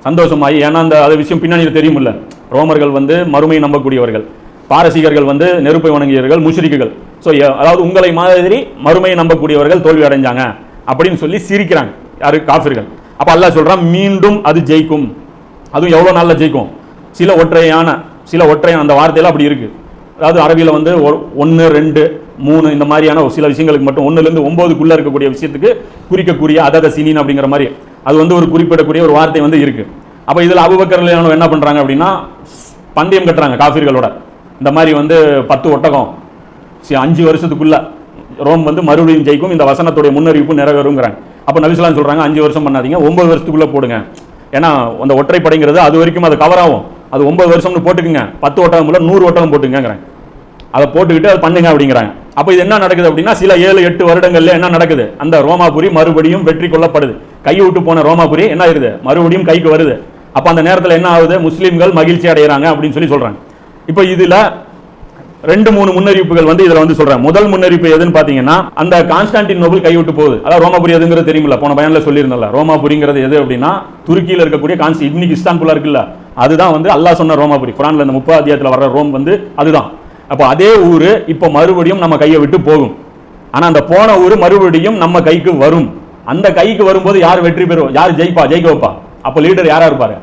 சந்தோஷமாகி, ஏன்னா அந்த அது விஷயம் பின்னணியில் தெரியுமில்ல, ரோமர்கள் வந்து மறுமை நம்பக்கூடியவர்கள், பாரசீகர்கள் வந்து நெருப்பை வணங்கியவர்கள், முஷ்ரிக்குகள். ஸோ அதாவது உங்களை மாதிரி மறுமையை நம்பக்கூடியவர்கள் தோல்வி அடைஞ்சாங்க அப்படின்னு சொல்லி சிரிக்கிறாங்க யாரு? காஃபிர்கள். அப்ப அல்லாஹ் சொல்றான், மீண்டும் அது ஜெயிக்கும். அதுவும் எவ்வளவு நாள்ல ஜெயிக்கும்? சில ஒற்றையான அந்த வார்த்தையில அப்படி இருக்கு. அதாவது அரபியில வந்து 1, 2, 3 இந்த மாதிரியான சில விஷயங்களுக்கு மட்டும் 1லிருந்து 9க்குள்ள இருக்கக்கூடிய விஷயத்துக்கு குறிக்கக்கூடிய அதத சினின் அப்படிங்கிற மாதிரி அது வந்து ஒரு குறிப்பிடக்கூடிய ஒரு வார்த்தை வந்து இருக்கு. அப்ப இதுல அபூபக்கர் ரலியல்லாஹு என்ன பண்றாங்க அப்படின்னா, பந்தயம் கட்டுறாங்க காஃபிர்களோட. இந்த மாதிரி வந்து 10 ஒட்டகம் 5 வருஷத்துக்குள்ள ரோம் வந்து மறுபடியும் ஜெயிக்கும், இந்த வசனத்துடைய முன்னறிவிப்பு நிறைவேறுங்கிறாங்க. அப்ப நபி ஸல்லல்லாஹு சொல்றாங்க, 5 வருஷம் பண்ணாதீங்க, 9 வருஷத்துக்குள்ள போடுங்க. ஏன்னா அந்த ஒற்றைப்படைங்கிறது அது வரைக்கும் அது கவர் ஆகும், அது 9 வருஷம்னு போட்டுக்குங்க, 10 ஒட்டகம் இல்ல 100 ஒட்டகம் போட்டுங்கிறாங்க, அதை போட்டுக்கிட்டு அதை பண்ணுங்க அப்படிங்கிறாங்க. அப்ப இது என்ன நடக்குது அப்படின்னா, சில 7-8 வருடங்கள்ல என்ன நடக்குது, அந்த ரோமாபுரி மறுபடியும் வெற்றி கொள்ளப்படுது. கையை விட்டு போன ரோமாபுரி என்ன ஆகுது, மறுபடியும் கைக்கு வருது. அப்ப அந்த நேரத்தில் என்ன ஆகுது, முஸ்லீம்கள் மகிழ்ச்சி அடைகிறாங்க அப்படின்னு சொல்லி சொல்றாங்க. இப்போ இதுல 2-3 முன்னறிவிப்புகள் வந்து இதுல வந்து சொல்றாங்க. முதல் முன்னறிவிப்பு எதுன்னு பாத்தீங்கன்னா, அந்த கான்ஸ்டான்டினோபிள் கைவிட்டு போகுது. அதாவது ரோமாபுரி எதுங்கிறது தெரியுமில்ல, போன பயான்ல சொல்லியிருந்தல, ரோமாபுரிங்கிறது எது அப்படின்னா துருக்கியில இருக்கக்கூடிய இன்னைக்கு இஸ்தான்புல்லா இருக்குல்ல, அதுதான் வந்து அல்லாஹ் சொன்ன ரோமாபுரி. குர்ஆன்ல இந்த 30 அத்தியாயத்துல வர்ற ரோம் வந்து அதுதான். அப்போ அதே ஊரு இப்போ மறுபடியும் நம்ம கையை விட்டு போகும். ஆனா அந்த போன ஊரு மறுபடியும் நம்ம கைக்கு வரும். அந்த கைக்கு வரும்போது யார் வெற்றி பெறுவா, யார் ஜெயிக்க வைப்பா? அப்போ லீடர் யாரா இருப்பாரு?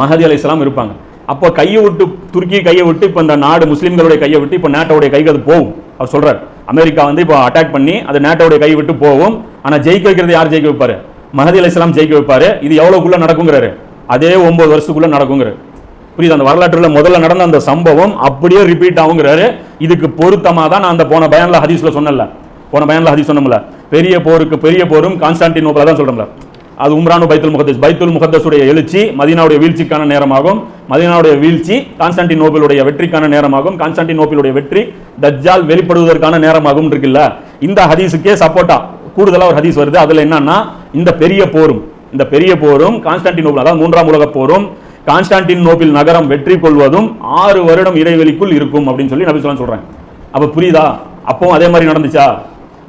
மஹதி அலைஹிஸ்ஸலாம் இருப்பாங்க. அப்போ கையை விட்டு துருக்கி கையை விட்டு இப்போ இந்த நாடு முஸ்லீம்களுடைய கையை விட்டு இப்போ நேட்டோடைய கைக்கு அது போகும். அவர் சொல்றாரு, அமெரிக்கா வந்து இப்போ அட்டாக் பண்ணி அது நேட்டோடைய கையை விட்டு போகும். ஆனா ஜெயிக்க வைக்கிறது யார் ஜெயிக்க வைப்பாரு? மஹதி அலைஹிஸ்ஸலாம் ஜெயிக்க வைப்பாரு. இது எவ்வளவுக்குள்ள நடக்குங்கிறாரு, அதே 9 வருஷத்துக்குள்ள நடக்குங்கிறாரு. புரியுது? அந்த வரலாற்றுல முதல்ல நடந்த அந்த சம்பவம் அப்படியே ரிப்பீட் ஆகுங்கிறாரு. இதுக்கு பொருத்தமா தான் நான் அந்த போன பயான்ல ஹதீஸ்ல சொன்னல, சொன்னோம்ல, பெரிய போரும் கான்ஸ்டான்டினோபிள் தான் சொல்றோம்ல, அது உம்ரானு பைத்துல் முகத்தஸுடைய எழுச்சி மதீனாவுடைய வீழ்ச்சிக்கான நேரமாகும், மதீனாவுடைய வீழ்ச்சி கான்ஸ்டான்டினோபிளுடைய வெற்றிக்கான நேரமாகும், கான்ஸ்டான்டினோபிளுடைய வெற்றி தஜ்ஜால் வெளிப்படுவதற்கான நேரமாகும் இருக்குல்ல. இந்த ஹதீஸுக்கே சப்போர்ட்டா கூடுதலா ஒரு ஹதீஸ் வருது. அதுல என்னன்னா, இந்த பெரிய போரும் கான்ஸ்டான்டினோபிள், அதாவது 3ஆம் உலக போரும் கான்ஸ்டான்டினோபிள் நகரம் வெற்றி கொள்வதும் 6 வருடம் இடைவெளிக்குள் இருக்கும் அப்படின்னு சொல்லி நபி ஸல்லல்லாஹு சொல்றாங்க. அப்ப புரியுதா? அப்போ அதே மாதிரி நடந்துச்சா?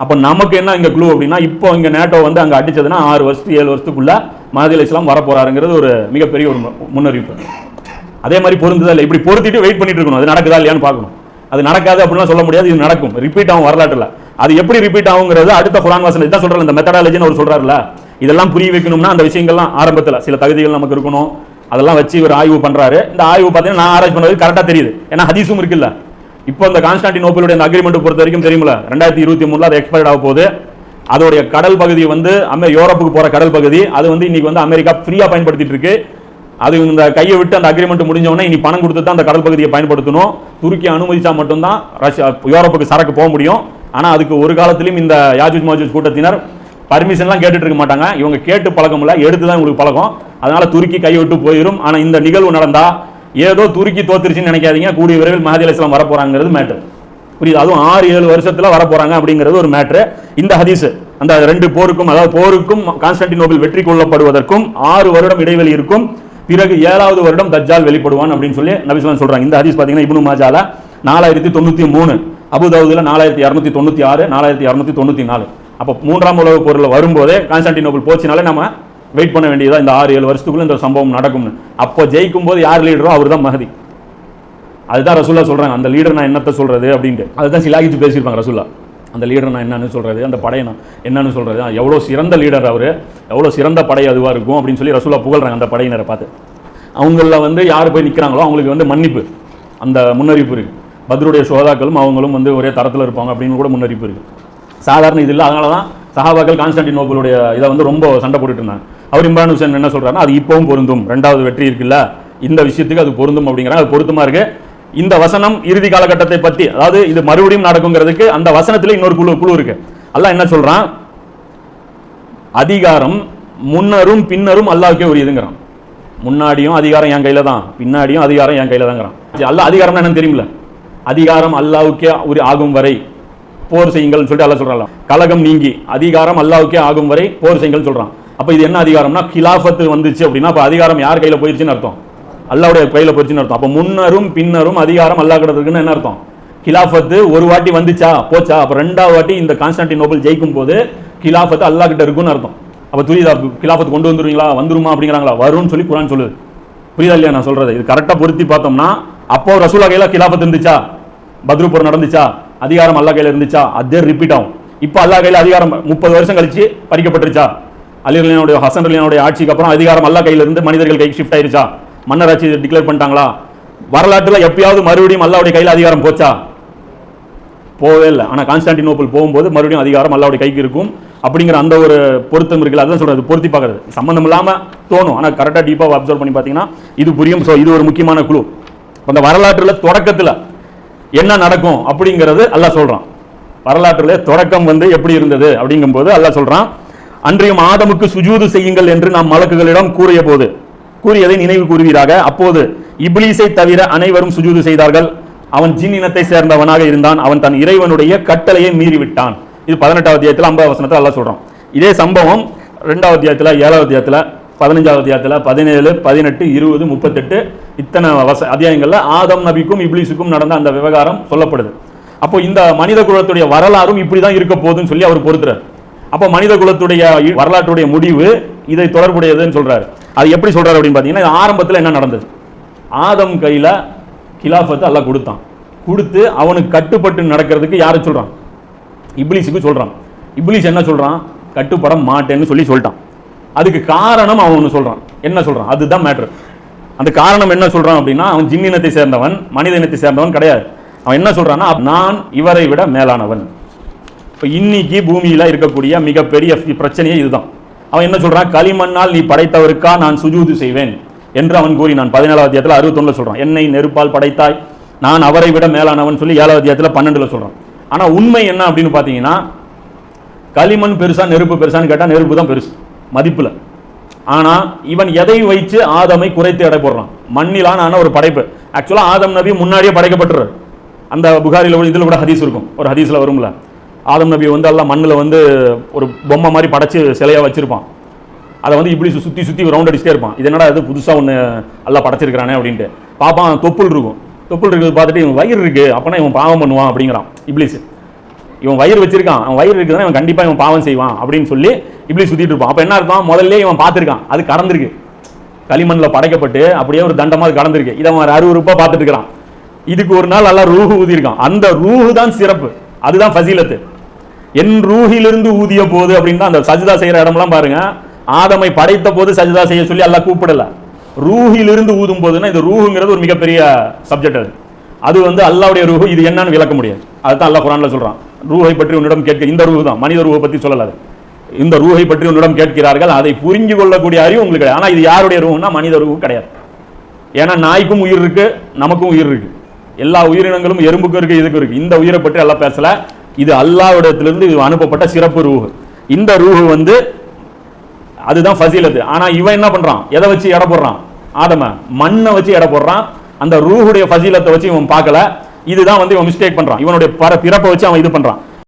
அப்ப நமக்கு என்ன இங்க க்ளூ அப்படின்னா, இப்போ இங்க நேட்டோ வந்து அங்க அடிச்சதுன்னா 6 வருஷத்துக்கு 7 வருஷத்துக்குள்ள மஹதி அலைஹிஸ்ஸலாம் வர போறாருங்கிறது ஒரு மிகப்பெரிய ஒரு முன்னறிவிப்பு. அதே மாதிரி பொருந்துதா இல்லை, இப்படி பொருத்திட்டு வெயிட் பண்ணிட்டு இருக்கணும், அது நடக்குதா இல்லையான்னு பார்க்கணும். அது நடக்காது அப்படிலாம் சொல்ல முடியாது, இது நடக்கும், ரிப்பீட் ஆகும் வரலாற்றுல. அது எப்படி ரிப்பீட் ஆகுங்கிறது அடுத்த குர்ஆன் வசனம் இதான் சொல்றாரு, இந்த மெத்தடாலஜின்னு அவர் சொல்றாருல, இதெல்லாம் புரிய வைக்கணும்னா அந்த விஷயங்கள்லாம் ஆரம்பத்தில் சில தகுதிகள் நமக்கு இருக்கணும். அதெல்லாம் வச்சு இவர் ஆய்வு பண்றாரு. இந்த ஆய்வு பார்த்தீங்கன்னா நான் ஆராய்ச்சி பண்ணது கரெக்டாக தெரியுது. ஏன்னா ஹதீஸும் இருக்குல்ல. இப்போ இந்த கான்ஸ்டான்டினோப்பிளுடைய அந்த அக்ரிமெண்ட் பொறுத்த வரைக்கும் தெரியுமில்ல, 2023 அது எக்ஸ்பயர்ட் ஆக போகுது. அதோடைய கடல் பகுதி வந்து யூரோப்புக்கு போற கடல் பகுதி, அது வந்து இன்னைக்கு வந்து அமெரிக்கா ஃப்ரீயா பயன்படுத்திட்டு இருக்கு. அது இந்த கையை விட்டு அந்த அக்ரிமெண்ட் முடிஞ்சவொடனே இனி பணம் கொடுத்து தான் அந்த கடல் பகுதியை பயன்படுத்தணும். துருக்கி அனுமதிச்சா மட்டும்தான் யூரோப்புக்கு சரக்கு போக முடியும். ஆனா அதுக்கு ஒரு காலத்திலும் இந்த யாஜூஜ் மாஜூஜ் கூட்டத்தினர் பர்மிஷன்லாம் கேட்டுட்டு இருக்க மாட்டாங்க. இவங்க கேட்டு பழக்கம் இல்லை, எடுத்து தான் உங்களுக்கு பழக்கம். அதனால துருக்கி கையை விட்டு போயிடும். ஆனா இந்த நிகழ்வு நடந்தா ஏதோ துருக்கி தோத்துருச்சுன்னு நினைக்காதீங்க. கூடிய விரைவில் மஹதி அலைஹிஸ்ஸலாம் வர போறாங்கிறது மேட்டர். புரியுது? அதுவும் 6-7 வருஷத்துல வர போறாங்க அப்படிங்கிறது ஒரு மேட்ரு. இந்த ஹதீஸ் அந்த 2 போருக்கும், அதாவது போருக்கும் கான்ஸ்டான்டினோபிள் வெற்றி கொள்ளப்படுவதற்கும் 6 வருடம் இடைவெளி இருக்கும். பிறகு 7வது வருடம் தஜ்ஜால் வெளிப்படுவான் அப்படின்னு சொல்லி நபி ஸல்லல்லாஹு அலைஹி வஸல்லம் சொல்றாங்க. இந்த ஹதீஸ் பாத்தீங்கன்னா இப்னு மாஜால 4093, அபூதாவூதுல 4296, 4294. அப்போ 3ஆம் உலகப் போரில் வரும்போதே கான்ஸ்டான்டினோபிள் போச்சுனாலே நம்ம வெயிட் பண்ண வேண்டியதா இந்த 6-7 வருஷத்துக்குள்ள இந்த சம்பவம் நடக்கும்னு. அப்போ ஜெயிக்கும் போது யார் லீடரோ அவர் தான் மஹதி. அதுதான் ரசூல்லா சொல்றாங்க, அந்த லீடர் நான் என்னத்தை சொல்றது அப்படின்ட்டு. அதுதான் சிலாகிச்சு பேசியிருப்பாங்க ரசூல்லா. அந்த லீடர் நான் என்னன்னு சொல்றது, அந்த படையை நான் என்னன்னு சொல்றது, எவ்வளோ சிறந்த லீடர் அவர், எவ்வளோ சிறந்த படை அதுவாக இருக்கும் அப்படின்னு சொல்லி ரசூல்லா புகழ்றாங்க அந்த படையினரை பார்த்து. அவங்கள வந்து யார் போய் நிற்கிறாங்களோ அவங்களுக்கு வந்து மன்னிப்பு, அந்த முன்னறிவிப்பு இருக்கு. பத்ருடைய சோதாக்களும் அவங்களும் வந்து ஒரே தரத்தில் இருப்பாங்க அப்படின்னு கூட முன்னறிவிப்பு இருக்கு. சாதாரண இது இல்லை. அதனால தான் சஹாபாக்கள் கான்ஸ்டான்டினோபிளுடைய இதை வந்து ரொம்ப சண்டை போட்டுட்டு இருந்தாங்க. அவர் இம்ரான் ஹுசைன் என்ன சொல்றாருன்னா, அது இப்பவும் பொருந்தும், 2வது வெற்றி இருக்குல்ல இந்த விஷயத்துக்கு அது பொருந்தும் அப்படிங்கிறாங்க. அது பொருத்தமா இருக்கு. இந்த வசனம் இறுதி காலகட்டத்தை பற்றி, அதாவது இது மறுபடியும் நடக்குங்கிறதுக்கு அந்த வசனத்துல இன்னொரு குழு இருக்கு. அல்லாஹ் என்ன சொல்றான், அதிகாரம் முன்னரும் பின்னரும் அல்லாஹ்வுக்கே உரியதுங்கிறான். முன்னாடியும் அதிகாரம் என் கையில தான், பின்னாடியும் அதிகாரம் என் கையில தான்ங்கிறான். அல்லாஹ் அதிகாரம் என்னன்னு தெரியுமில்ல, அதிகாரம் அல்லாஹ்வுக்கே ஆகும் வரை போர் செய்யுங்கள் சொல்லிட்டு அல்லாஹ் சொல்றான். கலகம் நீங்கி அதிகாரம் அல்லாஹ்வுக்கே ஆகும் வரை போர் செய்யுங்கள் சொல்றான். அப்ப இது என்ன அதிகாரம்னா, கிலாஃபத்து வந்துச்சு அப்படின்னா அப்ப அதிகாரம் யார் கையில போயிருச்சுன்னு அர்த்தம், அல்லாஹ்வுடைய கையில போயிருச்சுன்னு அர்த்தம். அப்ப முன்னரும் பின்னரும் அதிகாரம் அல்லாஹ் கிட்ட இருக்குன்னு என்ன அர்த்தம், கிலாஃபத்து ஒரு வாட்டி வந்துச்சா போச்சா, அப்ப 2வது வாட்டி இந்த கான்ஸ்டான்டினோபிள் ஜெயிக்கும் போது கிலாஃபத்து அல்லாஹ் கிட்ட இருக்குன்னு அர்த்தம். அப்ப புரியுதா, கிலாஃபத்து கொண்டு வந்துருவீங்களா, வந்துருமா அப்படிங்கிறாங்களா, வரும்னு சொல்லி குர்ஆன் சொல்லுது. புரியுதா இல்லையா நான் சொல்றது? இது கரெக்டா பொருத்தி பார்த்தோம்னா அப்போ ரசூலா கையில கிலாஃபத் இருந்துச்சா, பத்ரு போர் நடந்துச்சா, அதிகாரம் அல்லாஹ் கையில இருந்துச்சா, அதே ரிப்பீட் ஆகும். இப்போ அல்லாஹ் கையில அதிகாரம் 30 வருஷம் கழிச்சு பறிக்கப்பட்டுருச்சா, அலி ரலியல்லாஹு அன்ஹு ஹசன் ரலியல்லாஹு அன்ஹு ஆட்சிக்கு அப்புறம் அதிகாரம் அல்லாஹ் கையில இருந்து மனிதர்கள் கைக்கு ஷிஃப்ட் ஆயிருச்சா, மன்னர் ஆட்சி டிக்ளேர் பண்ணிட்டாங்களா, வரலாற்றுல எப்பயாவது மறுபடியும் அல்லாஹ்வுடைய கையில அதிகாரம் போச்சா, போவே இல்லை. ஆனா கான்ஸ்டான்டினோபிள் போகும்போது மறுபடியும் அதிகாரம் அல்லாஹ்வுடைய கைக்கு இருக்கும் அப்படிங்கிற அந்த ஒரு பொருத்தம் இருக்குல்ல, அதான் சொல்றது. பொருத்தி பார்க்கறது சம்பந்தம் இல்லாம தோணும், ஆனா கரெக்டா டீப்பா அப்சர்வ் பண்ணி பார்த்தீங்கன்னா இது புரியும். ஸோ இது ஒரு முக்கியமான குழு. அந்த வரலாற்றுல தொடக்கத்துல என்ன நடக்கும் அப்படிங்கிறது அல்லாஹ் சொல்றான். வரலாற்றுல தொடக்கம் வந்து எப்படி இருந்தது அப்படிங்கும்போது அல்லாஹ் சொல்றான், அன்றையும் ஆதமுக்கு சுஜூது செய்யுங்கள் என்று நாம் மலக்குகளிடம் கூறியதை நினைவு கூறுவீராக. அப்போது இப்லீஸை தவிர அனைவரும் சுஜூது செய்தார்கள். அவன் ஜின் இனத்தை சேர்ந்தவனாக இருந்தான். அவன் தன் இறைவனுடைய கட்டளையை மீறிவிட்டான். இது 18வது அத்தியாயத்தில் 50வது வசனத்தில் அல்லாஹ் சொல்றான். இதே சம்பவம் 2வது அத்தியாயத்தில், 7வது அத்தியாயத்தில், 15வது அத்தியாயத்தில், 17, 18, 20, 38 இத்தனை அத்தியாயங்கள்ல ஆதம் நபிக்கும் இப்லீஸுக்கும் நடந்த அந்த விவகாரம் சொல்லப்படுது. அப்போ இந்த மனித குலத்துடைய வரலாறும் இப்படிதான் இருக்க போகுதுன்னு சொல்லி அவர் பொறுத்துறார். அப்போ மனித குலத்துடைய வரலாற்றுடைய முடிவு இதை தொடர்புடையதுன்னு சொல்றாரு. அது எப்படி சொல்றாரு அப்படின்னு பாத்தீங்கன்னா, ஆரம்பத்தில் என்ன நடந்தது, ஆதம் கையில கிலாஃபத்தை அல்லாஹ் கொடுத்து அவனுக்கு கட்டுப்பட்டு நடக்கிறதுக்கு யாரு சொல்றான், இப்லீஸுக்கு சொல்றான். இப்லீஸ் என்ன சொல்றான், கட்டுப்பட மாட்டேன்னு சொல்லிட்டான். அதுக்கு காரணம் அவன் ஒன்று சொல்றான். என்ன சொல்றான், அதுதான் மேட்ரு. அந்த காரணம் என்ன சொல்றான் அப்படின்னா, அவன் ஜின் இனத்தை சேர்ந்தவன், மனித இனத்தை சேர்ந்தவன் கிடையாது. அவன் என்ன சொல்றான்னா, நான் இவரை விட மேலானவன். இப்போ இன்னைக்கு பூமியில இருக்கக்கூடிய மிகப்பெரிய பிரச்சனையே இதுதான். அவன் என்ன சொல்றான், களிமண்ணால் நீ படைத்தவருக்கா நான் சுஜூது செய்வேன் என்று அவன் கூறினான். 17வது அத்தியாயத்தில் 61 சொல்றான். என்னை நெருப்பால் படைத்தாய், நான் அவரை விட மேலானவன் சொல்லி 7வது அத்தியாயத்தில் 12 சொல்றான். ஆனா உண்மை என்ன அப்படின்னு பாத்தீங்கன்னா, களிமண் பெருசா நெருப்பு பெருசான்னு கேட்டா நெருப்பு தான் பெருசு மதிப்புல. ஆனா இவன் எதை வைத்து ஆதமை குறைத்து எடை போடுறான், மண்ணிலான ஒரு படைப்பு. ஆக்சுவலா ஆதம் நபி முன்னாடியே படைக்கப்பட்டுறாரு. அந்த புகாரில இதுல கூட ஹதீஸ் இருக்கும், ஒரு ஹதீஸ்ல வரும்ல, ஆதம் நபி வந்து எல்லாம் மண்ணில் வந்து ஒரு பொம்மை மாதிரி படைச்சு சிலையா வச்சிருப்பான். அதை வந்து இப்படி சுற்றி ரவுண்ட் அடிச்சுட்டே இருப்பான். இது என்னடா இது புதுசாக ஒன்று எல்லாம் படைச்சிருக்கிறானே அப்படின்ட்டு பாப்பான். தொப்புள் இருக்கிறது பார்த்துட்டு இவன் வயிறு இருக்கு, அப்பனா இவன் பாவம் பண்ணுவான் அப்படிங்கிறான் இப்லீஸ். இவன் வயிறு வச்சிருக்கான், அவன் வயிறு இருக்குதுன்னா இவன் கண்டிப்பாக இவன் பாவம் செய்வான் அப்படின்னு சொல்லி இப்லீஸ் சுற்றிட்டு இருப்பான். அப்போ என்ன அர்த்தம், முதல்ல இவன் பார்த்துருக்கான், அது கடந்திருக்கு, களிமண்ணில் படைக்கப்பட்டு அப்படியே ஒரு தண்டமாக கடந்திருக்கு. இதை அவன் அருவருப்பாக பார்த்துட்டு இருக்கிறான். இதுக்கு ஒரு நாள் நல்லா ரூஹு ஊதியிருக்கான். அந்த ரூஹு தான் சிறப்பு, அதுதான் ஃபசீலத்து. என் ரூஹிலிருந்து ஊதிய போது அப்படின்னு தான் அந்த சஜ்தா செய்கிற இடம்லாம் பாருங்க, ஆதமை படைத்த போது சஜ்தா செய்ய சொல்லி அல்லாஹ் கூப்பிடல. ரூஹிலிருந்து ஊதும் போதுன்னா இந்த ரூஹுங்கிறது ஒரு மிகப்பெரிய சப்ஜெக்ட். அது வந்து அல்லாஹ்வுடைய ரூஹு, இது என்னன்னு விளக்க முடியாது. அதுதான் அல்லாஹ் குர்ஆன்ல சொல்றான், ரூஹை பற்றி உன்னிடம் கேட்க, இந்த ரூஹு தான், மனித ரூஹை பற்றி சொல்லல. இந்த ரூஹை பற்றி உன்னிடம் கேட்கிறார்கள், அதை புரிஞ்சு கொள்ளக்கூடிய அறிவு உங்களுக்கு கிடையாது. ஆனா இது யாருடைய ரூஹுன்னா மனித ரூஹு கிடையாது. ஏன்னா நாய்க்கும் உயிர் இருக்கு, நமக்கும் உயிர் இருக்கு, எல்லா உயிரினங்களும் எறும்புக்கும் இருக்கு, இதுக்கு இருக்கு. இந்த உயிரை பற்றி அல்லாஹ் பேசல. இது அல்லாஹ்விடத்திலிருந்து இது அனுப்பப்பட்ட சிறப்பு ரூஹு. இந்த ரூஹு வந்து அதுதான் ஃபசீலத்து. ஆனா இவன் என்ன பண்றான், எதை வச்சு எடை போடுறான், ஆதம மண்ணை வச்சு எடை போடுறான். அந்த ரூஹுடைய ஃபசீலத்தை வச்சு இவன் பார்க்கல. இதுதான் வந்து இவன் மிஸ்டேக் பண்றான். இவனுடைய பிறப்பை வச்சு அவன் இது பண்றான்.